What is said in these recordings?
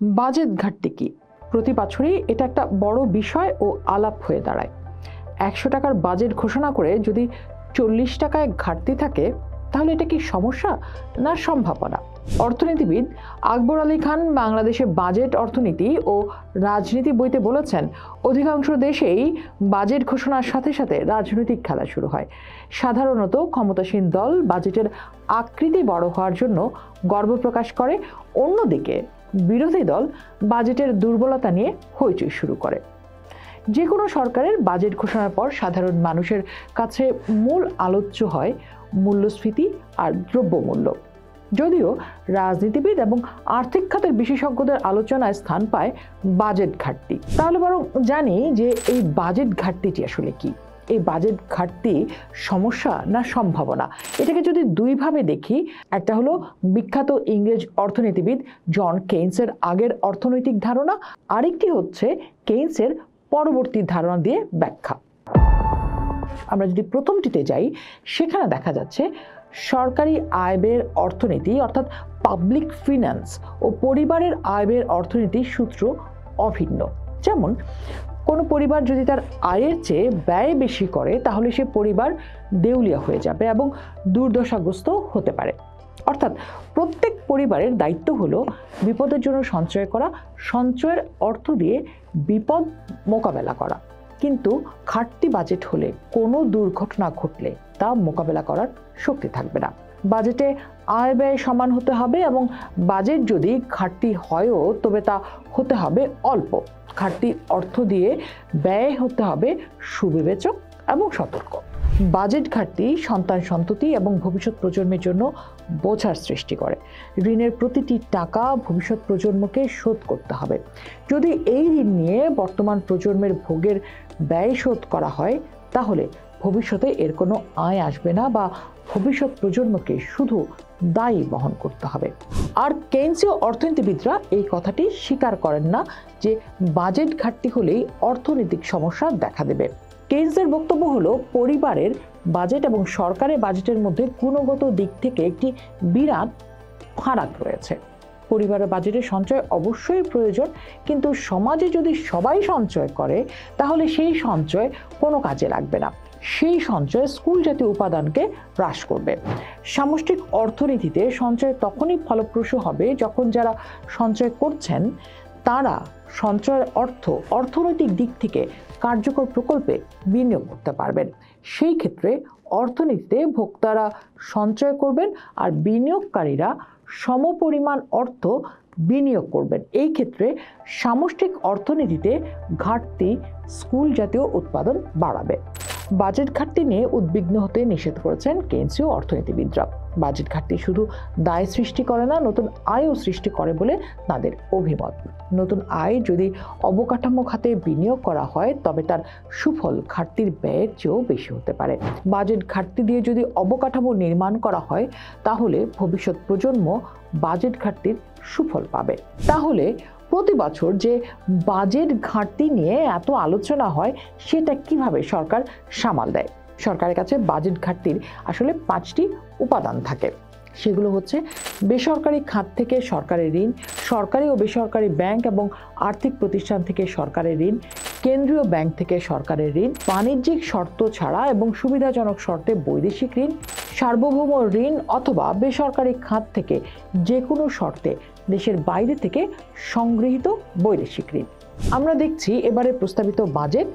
Budget ঘাটতি কি? প্রতি বছরই এটা একটা বড় বিষয় ও আলাপ হয়ে দাঁড়ায়। ১০০ টাকার বাজেট ঘোষণা করে যদি ৪০ টাকায় ঘাটতি থাকে, তাহলে এটা কি সমস্যা না সম্ভাবনা? অর্থনীতিবিদ আকবর আলী খান বাংলাদেশে বাজেট অর্থনীতি ও রাজনীতি বইতে বলেছেন, অধিকাংশ দেশেই বাজেট ঘোষণার সাথে সাথে রাজনৈতিক খেলা শুরু হয়। সাধারণত ক্ষমতাসীন দল বাজেটের আকৃতি বড় হওয়ার জন্য গর্ব প্রকাশ করে, অন্যদিকে বিরোধী দল বাজেটের দুর্বলতা নিয়ে হইচই শুরু করে। যে কোনো সরকারের বাজেট ঘোষণার পর সাধারণ মানুষের কাছে মূল আলোচ্য হয় মূল্যস্ফীতি আর দ্রব্যমূল্য। যদিও রাজনীতিবিদ এবং আর্থিক খাতের বিশেষজ্ঞদের আলোচনায় স্থান পায় বাজেট ঘাটতি। তাহলে বরং জানি যে এই বাজেট ঘাটতিটি আসলে কি। এই বাজেট ঘাটতি সমস্যা না সম্ভাবনা? এটাকে যদি দুইভাবে দেখি, একটা হলো বিখ্যাত ইংরেজ অর্থনীতিবিদ জন কেইন্সের আগের অর্থনৈতিক ধারণা, আরেকটি হচ্ছে কেইন্সের পরবর্তী ধারণা দিয়ে ব্যাখ্যা। আমরা যদি প্রথমটিতে যাই, সেখানে দেখা যাচ্ছে সরকারি আয় ব্যয়ের অর্থনীতি অর্থাৎ পাবলিক ফিন্যান্স ও পরিবারের আয় ব্যয়ের অর্থনীতির সূত্র অভিন্ন। যেমন কোনো পরিবার যদি তার আয়ের চেয়ে ব্যয় বেশি করে, তাহলে সে পরিবার দেউলিয়া হয়ে যাবে এবং দুর্দশাগ্রস্ত হতে পারে। অর্থাৎ প্রত্যেক পরিবারের দায়িত্ব হলো বিপদের জন্য সঞ্চয় করা, সঞ্চয়ের অর্থ দিয়ে বিপদ মোকাবেলা করা। কিন্তু ঘাটতি বাজেট হলে কোনো দুর্ঘটনা ঘটলে তা মোকাবেলা করার শক্তি থাকবে না। বাজেটে আয় ব্যয় সমান হতে হবে এবং বাজেট যদি ঘাটতি হয়ও তবে তা হতে হবে অল্প। ঘাটতি অর্থ দিয়ে ব্যয় হতে হবে সুবিবেচক এবং সতর্ক। বাজেট ঘাটতি সন্তান সন্ততি এবং ভবিষ্যৎ প্রজন্মের জন্য বোঝার সৃষ্টি করে। ঋণের প্রতিটি টাকা ভবিষ্যৎ প্রজন্মকে শোধ করতে হবে। যদি এই ঋণ নিয়ে বর্তমান প্রজন্মের ভোগের ব্যয় শোধ করা হয়, তাহলে ভবিষ্যতে এর কোনো আয় আসবে না বা ভবিষ্যৎ প্রজন্মকে শুধু দায়ী বহন করতে হবে। আর কেইন্সীয় অর্থনীতিবিদরা এই কথাটি স্বীকার করেন না যে বাজেট ঘাটতি হলেই অর্থনৈতিক সমস্যা দেখা দেবে। কেইন্সের বক্তব্য হলো, পরিবারের বাজেট এবং সরকারের বাজেটের মধ্যে গুণগত দিক থেকে একটি বিরাট ফারাক রয়েছে। পরিবারের বাজেটে সঞ্চয় অবশ্যই প্রয়োজন, কিন্তু সমাজে যদি সবাই সঞ্চয় করে, তাহলে সেই সঞ্চয় কোনো কাজে লাগবে না। সেই সঞ্চয় স্কুল জাতীয় উপাদানকে হ্রাস করবে। সামষ্টিক অর্থনীতিতে সঞ্চয় তখনই ফলপ্রসূ হবে যখন যারা সঞ্চয় করছেন তারা সঞ্চয়ের অর্থ অর্থনৈতিক দিক থেকে কার্যকর প্রকল্পে বিনিয়োগ করতে পারবেন। সেই ক্ষেত্রে অর্থনীতিতে ভোক্তারা সঞ্চয় করবেন আর বিনিয়োগকারীরা সমপরিমাণ অর্থ বিনিয়োগ করবেন। এই ক্ষেত্রে সামষ্টিক অর্থনীতিতে ঘাটতি স্কুল জাতীয় উৎপাদন বাড়াবে। বাজেট ঘাটতি নিয়ে উদ্বিগ্ন হতে নিষেধ করেছেন কেইন্সীয় অর্থনীতিবিদরা। বাজেট ঘাটতি শুধু দায় সৃষ্টি করে না, নতুন আয়ও সৃষ্টি করে বলে তাদের অভিমত। নতুন আয় যদি অবকাঠামো খাতে বিনিয়োগ করা হয়, তবে তার সুফল ঘাটতির ব্যয়ের চেয়েও বেশি হতে পারে। বাজেট ঘাটতি দিয়ে যদি অবকাঠামো নির্মাণ করা হয়, তাহলে ভবিষ্যৎ প্রজন্ম বাজেট ঘাটতির সুফল পাবে। তাহলে প্রতি বছর যে বাজেট ঘাটতি নিয়ে এত আলোচনা হয়, সেটা কিভাবে সরকার সামাল দেয়? সরকারের কাছে বাজেট ঘাটতির আসলে 5টি উপাদান থাকে। সেগুলো হচ্ছে বেসরকারি খাত থেকে সরকারের ঋণ, সরকারি ও বেসরকারি ব্যাংক এবং আর্থিক প্রতিষ্ঠান থেকে সরকারের ঋণ, কেন্দ্রীয় ব্যাংক থেকে সরকারের ঋণ, বাণিজ্যিক শর্ত ছাড়া এবং সুবিধাজনক শর্তে বৈদেশিক ঋণ, সার্বভৌম ঋণ অথবা বেসরকারি খাত থেকে যে কোনো শর্তে দেশের বাইরে থেকে সংগৃহীত বৈদেশিক ঋণ। আমরা দেখছি এবারে প্রস্তাবিত বাজেট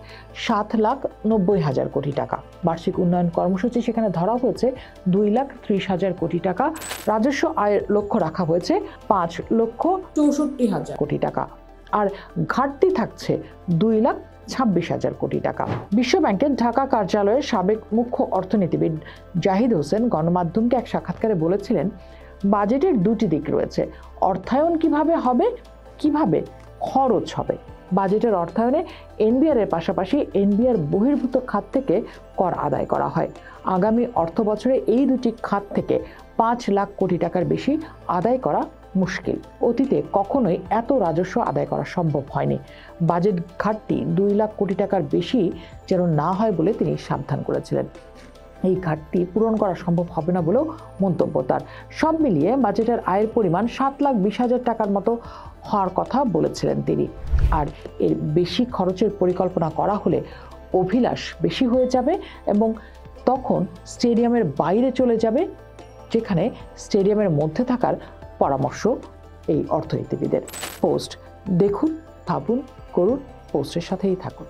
7,90,000 কোটি টাকা। বার্ষিক উন্নয়ন কর্মসূচি সেখানে ধরা হয়েছে 2,30,000 কোটি টাকা। রাজস্ব আয়ের লক্ষ্য রাখা হয়েছে 5,64,000 কোটি টাকা। আর ঘাটতি থাকছে 2,26,000 কোটি টাকা। বিশ্বব্যাংকের ঢাকা কার্যালয়ের সাবেক মুখ্য অর্থনীতিবিদ জাহিদ হোসেন গণমাধ্যমকে এক সাক্ষাৎকারে বলেছিলেন, বাজেটের দুটি দিক রয়েছে, অর্থায়ন কিভাবে হবে, কিভাবে খরচ হবে। বাজেটের অর্থায়নে এনবিআর এর পাশাপাশি এনবিআর বহির্ভূত খাত থেকে কর আদায় করা হয়। আগামী অর্থ বছরে এই দুটি খাত থেকে 5 লাখ কোটি টাকার বেশি আদায় করা মুশকিল। অতীতে কখনোই এত রাজস্ব আদায় করা সম্ভব হয়নি। বাজেট ঘাটতি 2 লাখ কোটি টাকার বেশি যেন না হয় বলে তিনি সাবধান করেছিলেন। এই ঘাটতি পূরণ করা সম্ভব হবে না বলেও মন্তব্য তার। সব মিলিয়ে বাজেটের আয়ের পরিমাণ 7,20,000 টাকার মতো হওয়ার কথা বলেছিলেন তিনি। আর এর বেশি খরচের পরিকল্পনা করা হলে অভিলাষ বেশি হয়ে যাবে এবং তখন স্টেডিয়ামের বাইরে চলে যাবে, যেখানে স্টেডিয়ামের মধ্যে থাকার পরামর্শ এই অর্থনীতিবিদের। পোস্ট দেখুন, ভাবুন, করুন, পোস্টের সাথেই থাকুন।